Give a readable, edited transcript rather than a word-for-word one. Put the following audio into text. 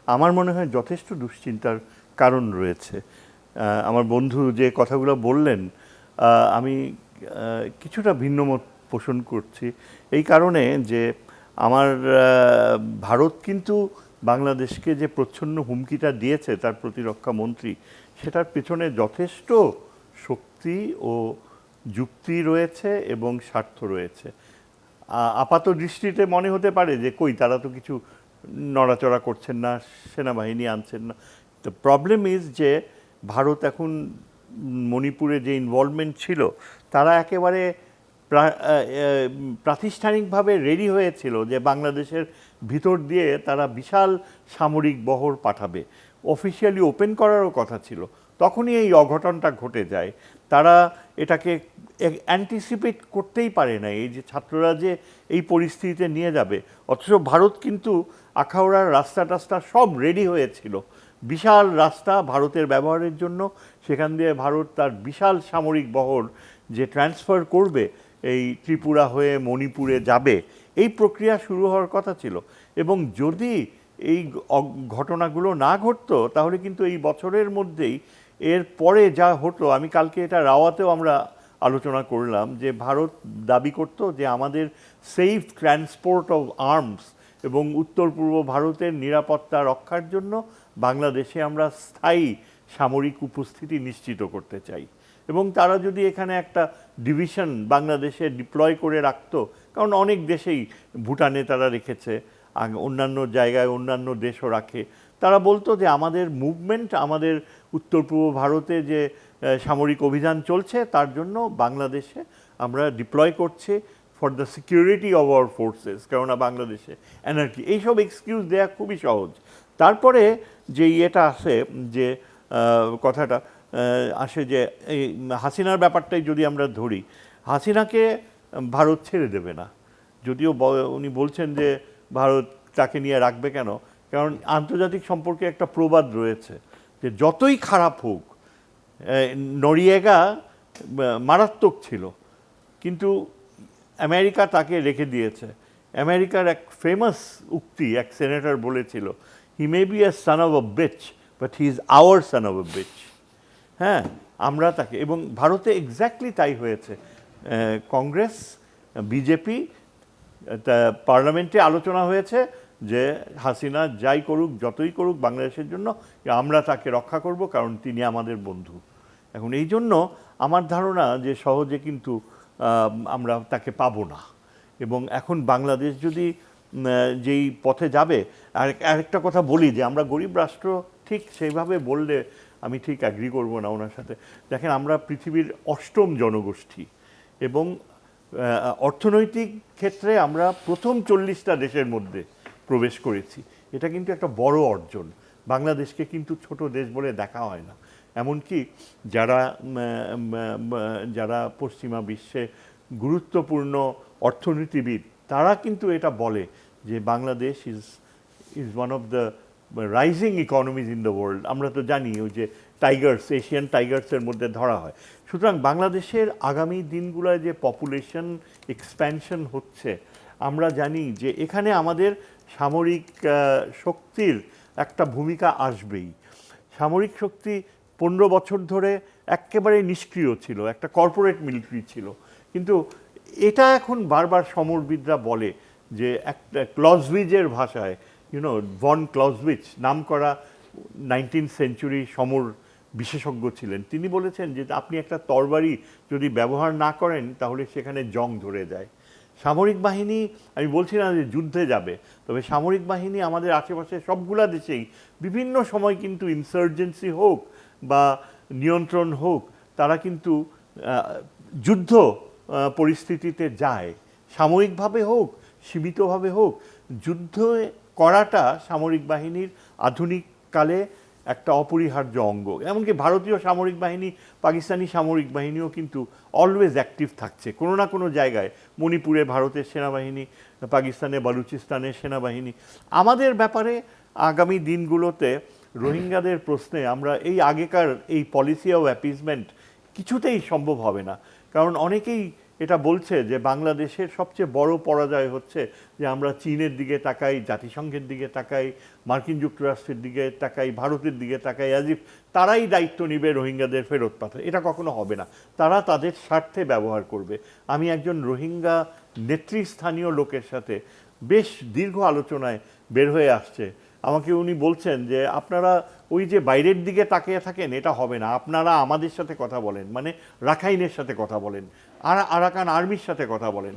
আমার মনে হয় যথেষ্ট দুশ্চিন্তার কারণ রয়েছে। আমার বন্ধু যে কথাগুলো বললেন, আমি কিছুটা ভিন্নমত পোষণ করছি এই কারণে যে আমার ভারত কিন্তু বাংলাদেশকে যে প্রচ্ছন্ন হুমকিটা দিয়েছে তার প্রতিরক্ষা মন্ত্রী, সেটার পেছনে যথেষ্ট শক্তি ও যুক্তি রয়েছে এবং স্বার্থ রয়েছে। আপাত দৃষ্টিতে মনে হতে পারে যে কই তারা তো কিছু নড়াচড়া করছেন না, সেনাবাহিনী আনছেন না। দ্য প্রবলেম ইজ যে ভারত এখন মণিপুরে যে ইনভলভমেন্ট ছিল, তারা একেবারে প্রাতিষ্ঠানিকভাবে রেডি হয়েছিল যে বাংলাদেশের ভিতর দিয়ে তারা বিশাল সামরিক বহর পাঠাবে, অফিসিয়ালি ওপেন করারও কথা ছিল। তখনই এই অঘটনটা ঘটে যায়। তারা এটাকে অ্যান্টিসিপেট করতেই পারে না, এই যে ছাত্ররা যে এই পরিস্থিতিতে নিয়ে যাবে। অথচ ভারত কিন্তু আখাউড়ার রাস্তা টাস্তা সব রেডি হয়েছিল, বিশাল রাস্তা ভারতের ব্যবহারের জন্য। সেখান দিয়ে ভারত তার বিশাল সামরিক বহর যে ট্রান্সফার করবে, এই ত্রিপুরা হয়ে মণিপুরে যাবে, এই প্রক্রিয়া শুরু হওয়ার কথা ছিল। এবং যদি এই ঘটনাগুলো না ঘটতো তাহলে কিন্তু এই বছরের মধ্যেই এর পরে যা হতো, আমি কালকে এটা রাওয়াতেও আমরা আলোচনা করলাম যে ভারত দাবি করত যে আমাদের সেফ ট্রান্সপোর্ট অফ আর্মস এবং উত্তর পূর্ব ভারতের নিরাপত্তা রক্ষার জন্য বাংলাদেশে আমরা স্থায়ী সামরিক উপস্থিতি নিশ্চিত করতে চাই। এবং তারা যদি এখানে একটা ডিভিশন বাংলাদেশে ডিপ্লয় করে রাখতো, কারণ অনেক দেশেই, ভুটানে তারা রেখেছে, অন্যান্য জায়গায় অন্যান্য দেশও রাখে, তারা বলতো যে আমাদের মুভমেন্ট, আমাদের উত্তর পূর্ব ভারতে যে সামরিক অভিযান চলছে তার জন্য বাংলাদেশে আমরা ডিপ্লয় করছি for the security of our forces, কেননা বাংলাদেশে এনার্জি। এইসব এক্সকিউজ দেওয়া খুবই সহজ। তারপরে যে ইয়েটা আসে, যে কথাটা আসে যে এই হাসিনার ব্যাপারটাই যদি আমরা ধরি, হাসিনাকে ভারত ছেড়ে দেবে না। যদিও উনি বলছেন যে ভারত তাকে নিয়ে রাখবে কেন, কারণ আন্তর্জাতিক সম্পর্কে একটা প্রবাদ রয়েছে যে যতই খারাপ হোক, নরিয়েগা মারাত্মক ছিল কিন্তু আমেরিকা তাকে রেখে দিয়েছে। আমেরিকার এক ফেমাস উক্তি এক সেনেটর বলেছিল, he may be a son of a bitch but he is our son of a bitch. হ্যাঁ, আমরা তাকে, এবং ভারতে এক্স্যাক্টলি তাই হয়েছে। কংগ্রেস, বিজেপি, পার্লামেন্টে আলোচনা হয়েছে যে হাসিনা যাই করুক, যতই করুক বাংলাদেশের জন্য, আমরা তাকে রক্ষা করব কারণ তিনি আমাদের বন্ধু। এখন এই জন্য আমার ধারণা যে সহজে কিন্তু আমরা তাকে পাবো না। এবং এখন বাংলাদেশ যদি যেই পথে যাবে, আরেকটা কথা বলি যে আমরা গরিব রাষ্ট্র, ঠিক সেইভাবে বললে আমি ঠিক অ্যাগ্রি করবো না ওনার সাথে। দেখেন, আমরা পৃথিবীর 8ম জনগোষ্ঠী এবং অর্থনৈতিক ক্ষেত্রে আমরা প্রথম 40টা দেশের মধ্যে প্রবেশ করেছি। এটা কিন্তু একটা বড় অর্জন। বাংলাদেশকে কিন্তু ছোট দেশ বলে দেখা হয় না। এমনকি যারা যারা পশ্চিমা বিশ্বে গুরুত্বপূর্ণ অর্থনীতিবিদ, তারা কিন্তু এটা বলে যে Bangladesh is one of the rising economies in the world. আমরা তো জানি ওই যে টাইগার্স, এশিয়ান টাইগার্সের মধ্যে ধরা হয়। সুতরাং বাংলাদেশের আগামী দিনগুলোয় যে পপুলেশন এক্সপ্যানশন হচ্ছে, আমরা জানি যে এখানে আমাদের সামরিক শক্তির একটা ভূমিকা আসবেই। সামরিক শক্তি 15 বছর ধরে একেবারে নিষ্ক্রিয় ছিল, একটা কর্পোরেট মিলিটারি ছিল। কিন্তু এটা এখন বারবার সমরবিদরা বলে যে একটা ক্লজউইজের ভাষায়, ভন ক্লজউইজ নাম করা 19th সেঞ্চুরি সমর বিশেষজ্ঞ ছিলেন, তিনি বলেছেন যে আপনি একটা তরবারি যদি ব্যবহার না করেন তাহলে সেখানে জং ধরে যায়। সামরিক বাহিনী, আমি বলছি না যে যুদ্ধে যাবে, তবে সামরিক বাহিনী আমাদের আশেপাশে সবগুলা দেশেই বিভিন্ন সময় কিন্তু ইনসার্জেন্সি হোক বা নিয়ন্ত্রণ হোক, তারা কিন্তু যুদ্ধ পরিস্থিতিতে যায়। সাময়িকভাবে হোক, সীমিতভাবে হোক, যুদ্ধ করাটা সামরিক বাহিনীর আধুনিক কালে একটা অপরিহার্য অঙ্গ। এমনকি ভারতীয় সামরিক বাহিনী, পাকিস্তানি সামরিক বাহিনীও কিন্তু অলওয়েজ অ্যাক্টিভ থাকছে কোনো না কোনো জায়গায়। মণিপুরে ভারতের সেনাবাহিনী, পাকিস্তানে বালুচিস্তানের সেনাবাহিনী। আমাদের ব্যাপারে আগামী দিনগুলোতে রোহিঙ্গাদের প্রশ্নে আমরা এই আগেকার এই পলিসি অফ অ্যাপিজমেন্ট কিছুতেই সম্ভব হবে না, কারণ অনেকেই এটা বলছে যে বাংলাদেশের সবচেয়ে বড় পরাজয় হচ্ছে যে আমরা চীনের দিকে তাকাই, জাতিসংঘের দিকে তাকাই, মার্কিন যুক্তরাষ্ট্রের দিকে তাকাই, ভারতের দিকে তাকাই, অ্যাজ ইফ তারাই দায়িত্ব নিবে রোহিঙ্গাদের ফেরত পাঠায়। এটা কখনো হবে না, তারা তাদের স্বার্থে ব্যবহার করবে। আমি একজন রোহিঙ্গা নেতৃস্থানীয় লোকের সাথে বেশ দীর্ঘ আলোচনায় বের হয়ে আসছে, আমাকে উনি বলছেন যে আপনারা ওই যে বাইরের দিকে তাকিয়ে থাকেন, এটা হবে না, আপনারা আমাদের সাথে কথা বলেন, মানে রাখাইনের সাথে কথা বলেন, আর আরাকান আর্মির সাথে কথা বলেন।